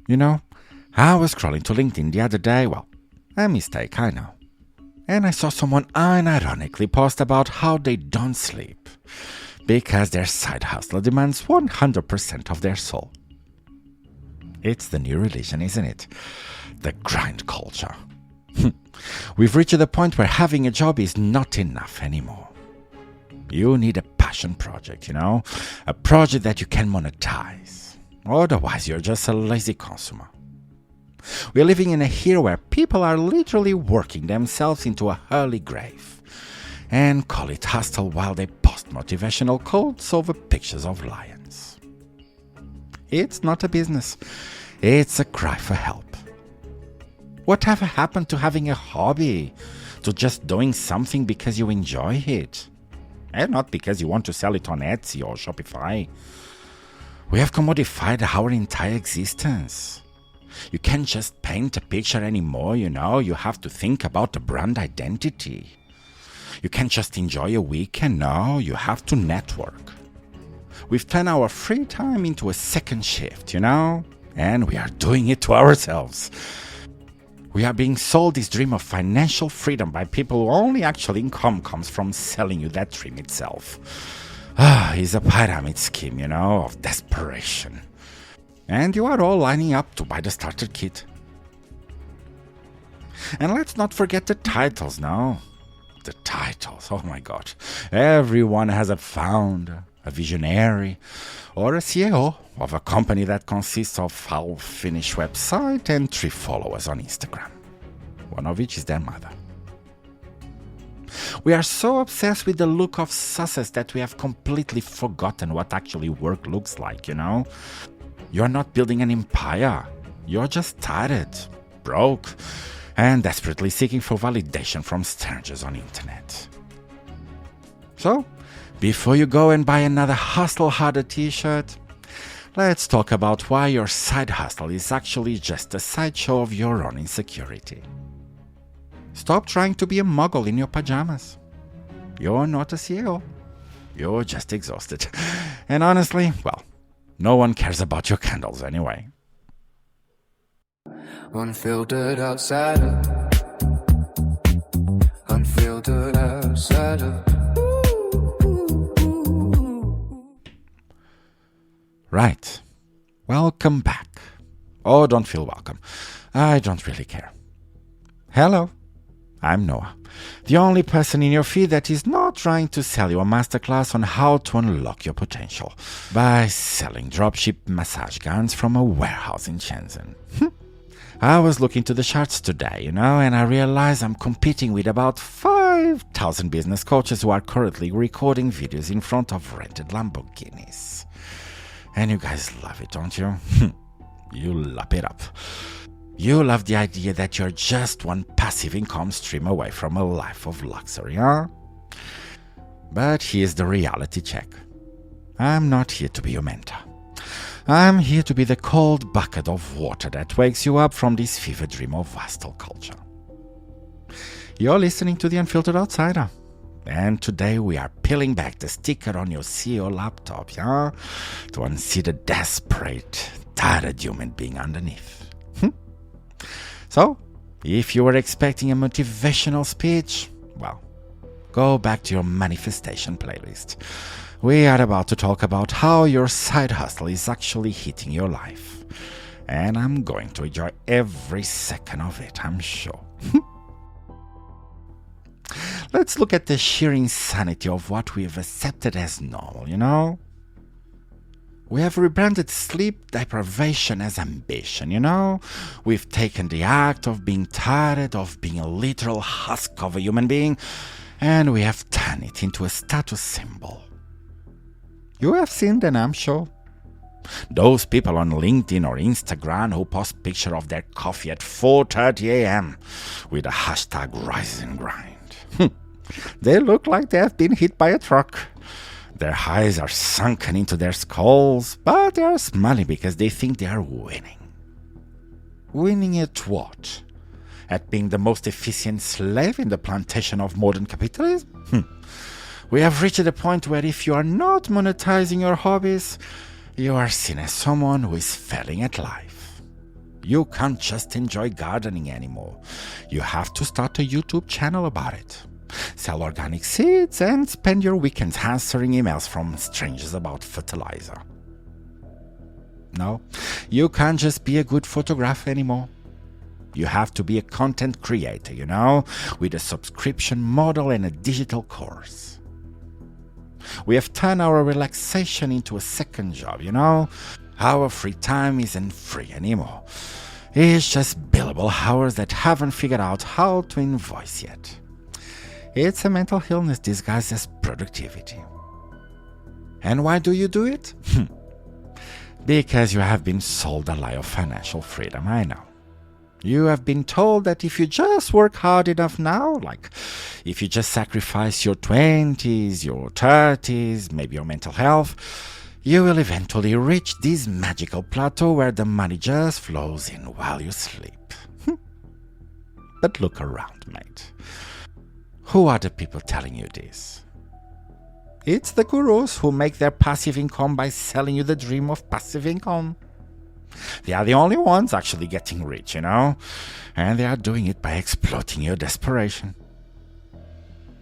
You know, I was scrolling to LinkedIn the other day, well, a mistake, I know. And I saw someone unironically post about how they don't sleep because their side hustle demands 100% of their soul. It's the new religion, isn't it? The grind culture. We've reached the point where having a job is not enough anymore. You need a passion project, a project that you can monetize. Otherwise, you're just a lazy consumer. We're living in a era where people are literally working themselves into a early grave and call it hustle while they post motivational quotes over pictures of lions. It's not a business. It's a cry for help. Whatever happened to having a hobby? To just doing something because you enjoy it? And not because you want to sell it on Etsy or Shopify. We have commodified our entire existence. You can't just paint a picture anymore, you have to think about the brand identity. You can't just enjoy a weekend, no, you have to network. We've turned our free time into a second shift, and we are doing it to ourselves. We are being sold this dream of financial freedom by people who only actual income comes from selling you that dream itself. It's a pyramid scheme, of desperation. And you are all lining up to buy the starter kit. And let's not forget the titles now. The titles, oh my god. Everyone has a founder, a visionary, or a CEO of a company that consists of a half-finished website and 3 followers on Instagram. One of which is their mother. We are so obsessed with the look of success that we have completely forgotten what actually work looks like, You're not building an empire. You're just tired, broke, and desperately seeking for validation from strangers on the internet. So, before you go and buy another Hustle Harder t-shirt, let's talk about why your side hustle is actually just a sideshow of your own insecurity. Stop trying to be a muggle in your pajamas. You're not a CEO. You're just exhausted. And honestly, well, no one cares about your candles anyway. Unfiltered outsider. Unfiltered outsider. Right. Welcome back. Oh, don't feel welcome. I don't really care. Hello. I'm Noah, the only person in your feed that is not trying to sell you a masterclass on how to unlock your potential by selling dropship massage guns from a warehouse in Shenzhen. I was looking to the charts today, and I realized I'm competing with about 5,000 business coaches who are currently recording videos in front of rented Lamborghinis. And you guys love it, don't you? You lap it up. You love the idea that you're just one passive income stream away from a life of luxury, huh? But here's the reality check. I'm not here to be your mentor. I'm here to be the cold bucket of water that wakes you up from this fever dream of hustle culture. You're listening to The Unfiltered Outsider. And today we are peeling back the sticker on your CEO laptop, yeah? To unsee the desperate, tired human being underneath. So, if you were expecting a motivational speech, well, go back to your manifestation playlist. We are about to talk about how your side hustle is actually hitting your life. And I'm going to enjoy every second of it, I'm sure. Let's look at the sheer insanity of what we have accepted as normal, We have rebranded sleep deprivation as ambition, We've taken the act of being tired, of being a literal husk of a human being, and we have turned it into a status symbol. You have seen them, I'm sure. Those people on LinkedIn or Instagram who post picture of their coffee at 4:30 a.m. with the hashtag rise and grind. They look like they have been hit by a truck. Their eyes are sunken into their skulls, but they are smiling because they think they are winning. Winning at what? At being the most efficient slave in the plantation of modern capitalism? We have reached a point where if you are not monetizing your hobbies, you are seen as someone who is failing at life. You can't just enjoy gardening anymore. You have to start a YouTube channel about it. Sell organic seeds and spend your weekends answering emails from strangers about fertilizer. No, you can't just be a good photographer anymore. You have to be a content creator, with a subscription model and a digital course. We have turned our relaxation into a second job, Our free time isn't free anymore. It's just billable hours that haven't figured out how to invoice yet. It's a mental illness disguised as productivity. And why do you do it? Because you have been sold a lie of financial freedom, I know. You have been told that if you just work hard enough now, like if you just sacrifice your 20s, your 30s, maybe your mental health, you will eventually reach this magical plateau where the money just flows in while you sleep. But look around, mate. Who are the people telling you this? It's the gurus who make their passive income by selling you the dream of passive income. They are the only ones actually getting rich, and they are doing it by exploiting your desperation.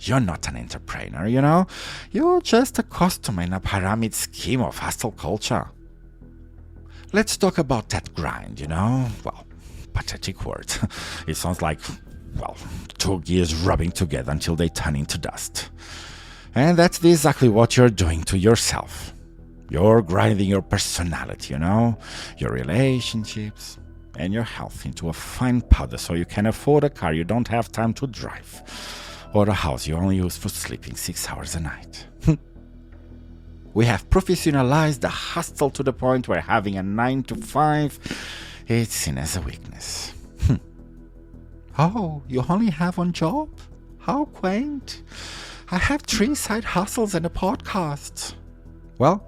You're not an entrepreneur, You're just a customer in a pyramid scheme of hustle culture. Let's talk about that grind, Well, pathetic word. It sounds like, two gears rubbing together until they turn into dust. And that's exactly what you're doing to yourself. You're grinding your personality, your relationships, and your health into a fine powder so you can afford a car you don't have time to drive, or a house you only use for sleeping 6 hours a night. We have professionalized the hustle to the point where having a 9 to 5 is seen as a weakness. Oh, you only have one job? How quaint. I have 3 side hustles and a podcast. Well,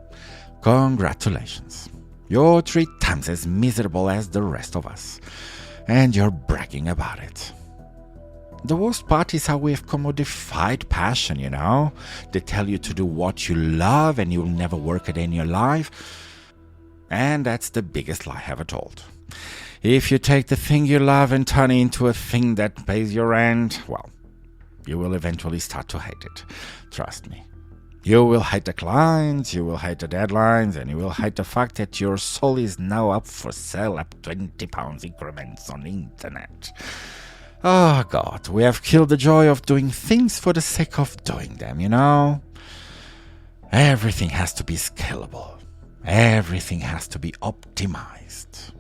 congratulations. You're 3 times as miserable as the rest of us, and you're bragging about it. The worst part is how we have commodified passion, They tell you to do what you love and you'll never work a day in your life. And that's the biggest lie ever told. If you take the thing you love and turn it into a thing that pays your rent, you will eventually start to hate it. Trust me. You will hate the clients, you will hate the deadlines, and you will hate the fact that your soul is now up for sale at £20 increments on the internet. Oh God, we have killed the joy of doing things for the sake of doing them, Everything has to be scalable. Everything has to be optimized.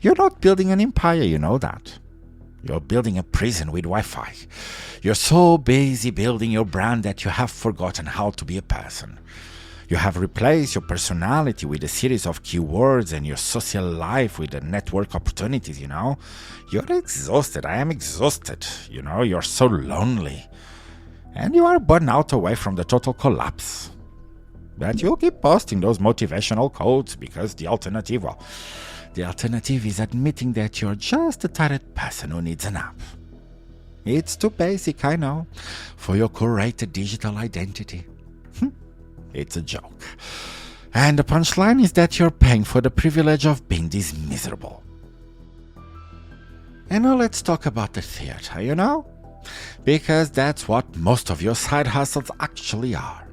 You're not building an empire, you know that. You're building a prison with Wi-Fi. You're so busy building your brand that you have forgotten how to be a person. You have replaced your personality with a series of keywords and your social life with the network opportunities, You're exhausted. I am exhausted. You're so lonely. And you are burnt out away from the total collapse. But you keep posting those motivational quotes because the alternative is admitting that you're just a tired person who needs a nap. It's too basic, I know, for your curated digital identity. It's a joke. And the punchline is that you're paying for the privilege of being this miserable. And now let's talk about the theater, Because that's what most of your side hustles actually are.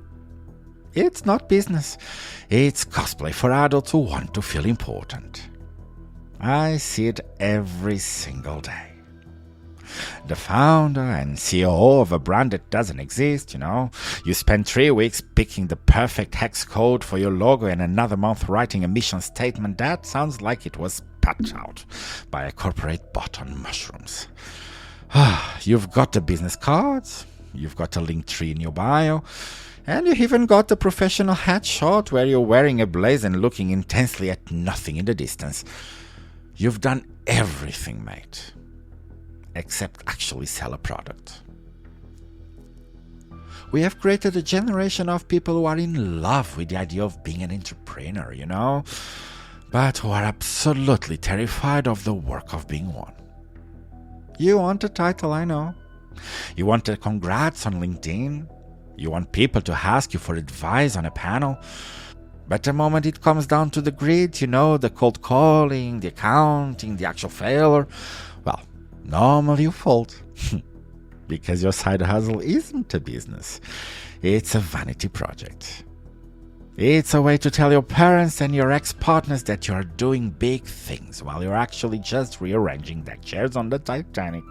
It's not business. It's cosplay for adults who want to feel important. I see it every single day. The founder and CEO of a brand that doesn't exist, You spend 3 weeks picking the perfect hex code for your logo and another month writing a mission statement that sounds like it was patched out by a corporate bot on mushrooms. You've got the business cards, you've got a link tree in your bio, and you even got the professional headshot where you're wearing a blazer and looking intensely at nothing in the distance. You've done everything, mate, except actually sell a product. We have created a generation of people who are in love with the idea of being an entrepreneur, but who are absolutely terrified of the work of being one. You want a title, I know. You want a congrats on LinkedIn. You want people to ask you for advice on a panel. But the moment it comes down to the grit, the cold calling, the accounting, the actual failure, well, normally you fold. Because your side hustle isn't a business. It's a vanity project. It's a way to tell your parents and your ex-partners that you're doing big things while you're actually just rearranging deck chairs on the Titanic.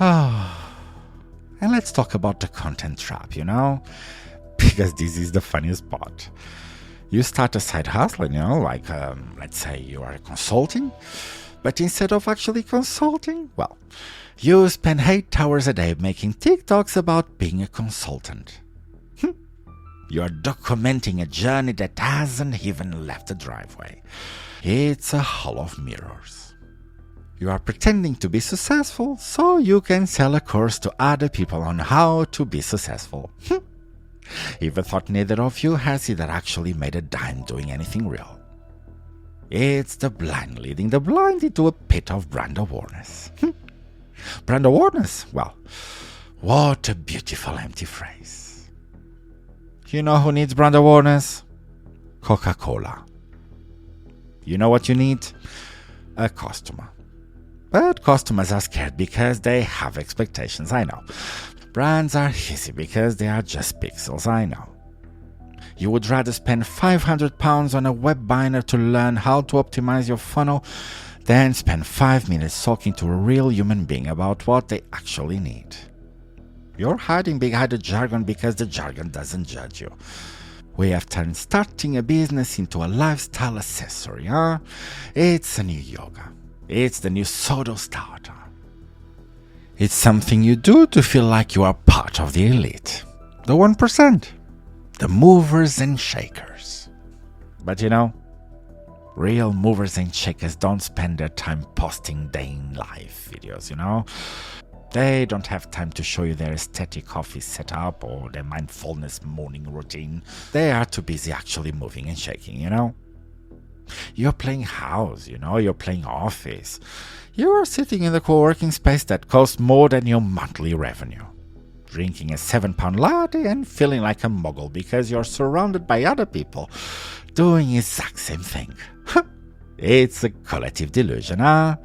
And let's talk about the content trap, because this is the funniest part. You start a side hustle, like let's say you are consulting, but instead of actually consulting, well, you spend 8 hours a day making TikToks about being a consultant. You're documenting a journey that hasn't even left the driveway. It's a hall of mirrors. You are pretending to be successful so you can sell a course to other people on how to be successful. Even thought neither of you has either actually made a dime doing anything real. It's the blind leading the blind into a pit of brand awareness. Brand awareness? Well, what a beautiful empty phrase. You know who needs brand awareness? Coca-Cola. You know what you need? A customer. But customers are scared because they have expectations, I know. Brands are easy because they are just pixels, I know. You would rather spend £500 on a web binder to learn how to optimize your funnel than spend 5 minutes talking to a real human being about what they actually need. You're hiding behind the jargon because the jargon doesn't judge you. We have turned starting a business into a lifestyle accessory, huh? It's a new yoga. It's the new soda starter. It's something you do to feel like you are part of the elite. The 1%. The movers and shakers. But real movers and shakers don't spend their time posting day in life videos, They don't have time to show you their aesthetic office setup or their mindfulness morning routine. They are too busy actually moving and shaking, You're playing house, you're playing office. You are sitting in the co-working space that costs more than your monthly revenue. Drinking a £7 latte and feeling like a mogul because you're surrounded by other people doing the exact same thing. It's a collective delusion, huh?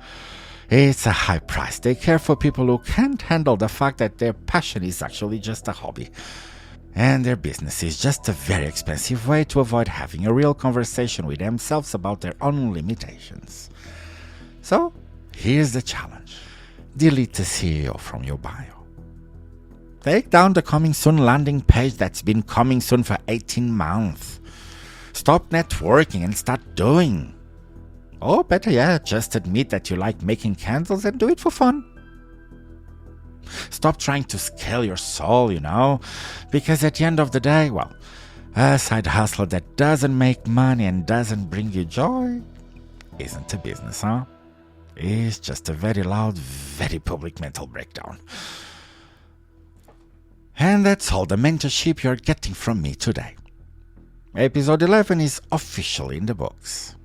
It's a high price they care for people who can't handle the fact that their passion is actually just a hobby. And their business is just a very expensive way to avoid having a real conversation with themselves about their own limitations. So, here's the challenge. Delete the CEO from your bio. Take down the coming soon landing page that's been coming soon for 18 months. Stop networking and start doing. Or better yet, just admit that you like making candles and do it for fun. Stop trying to scale your soul, because at the end of the day, well, a side hustle that doesn't make money and doesn't bring you joy isn't a business, huh? It's just a very loud, very public mental breakdown. And that's all the mentorship you're getting from me today. Episode 11 is officially in the books.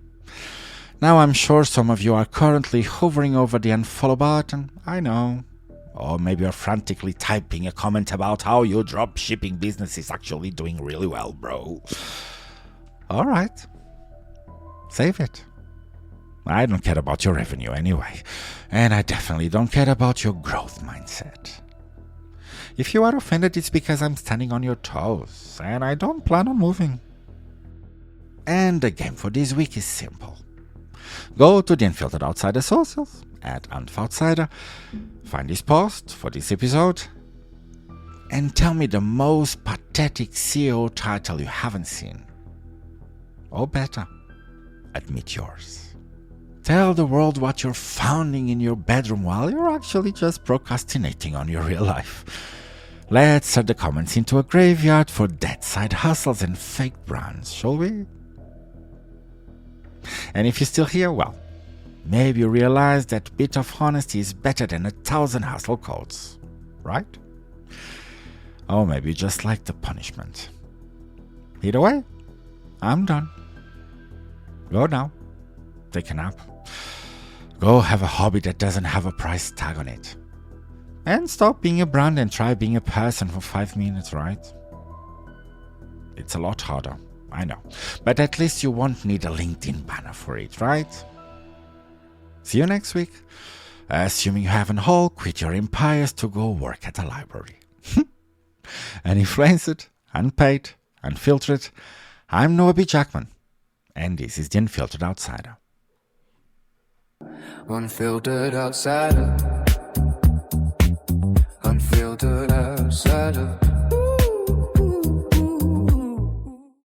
Now I'm sure some of you are currently hovering over the unfollow button, I know. Or maybe you're frantically typing a comment about how your drop shipping business is actually doing really well, bro. Alright. Save it. I don't care about your revenue anyway. And I definitely don't care about your growth mindset. If you are offended, it's because I'm standing on your toes, and I don't plan on moving. And the game for this week is simple. Go to the Unfiltered Outsider socials at Unfoutsider, find this post for this episode, and tell me the most pathetic CEO title you haven't seen. Or better, admit yours. Tell the world what you're founding in your bedroom while you're actually just procrastinating on your real life. Let's turn the comments into a graveyard for dead side hustles and fake brands, shall we? And if you're still here, well, maybe you realize that bit of honesty is better than 1,000 hustle codes, right? Or maybe you just like the punishment. Either way, I'm done. Go now. Take a nap. Go have a hobby that doesn't have a price tag on it. And stop being a brand and try being a person for 5 minutes, right? It's a lot harder I know. But at least you won't need a LinkedIn banner for it, right? See you next week. Assuming you haven't all quit your empires to go work at a library. Uninfluenced, Unpaid, Unfiltered. I'm Jackman, and this is the Unfiltered Outsider. Unfiltered outsider.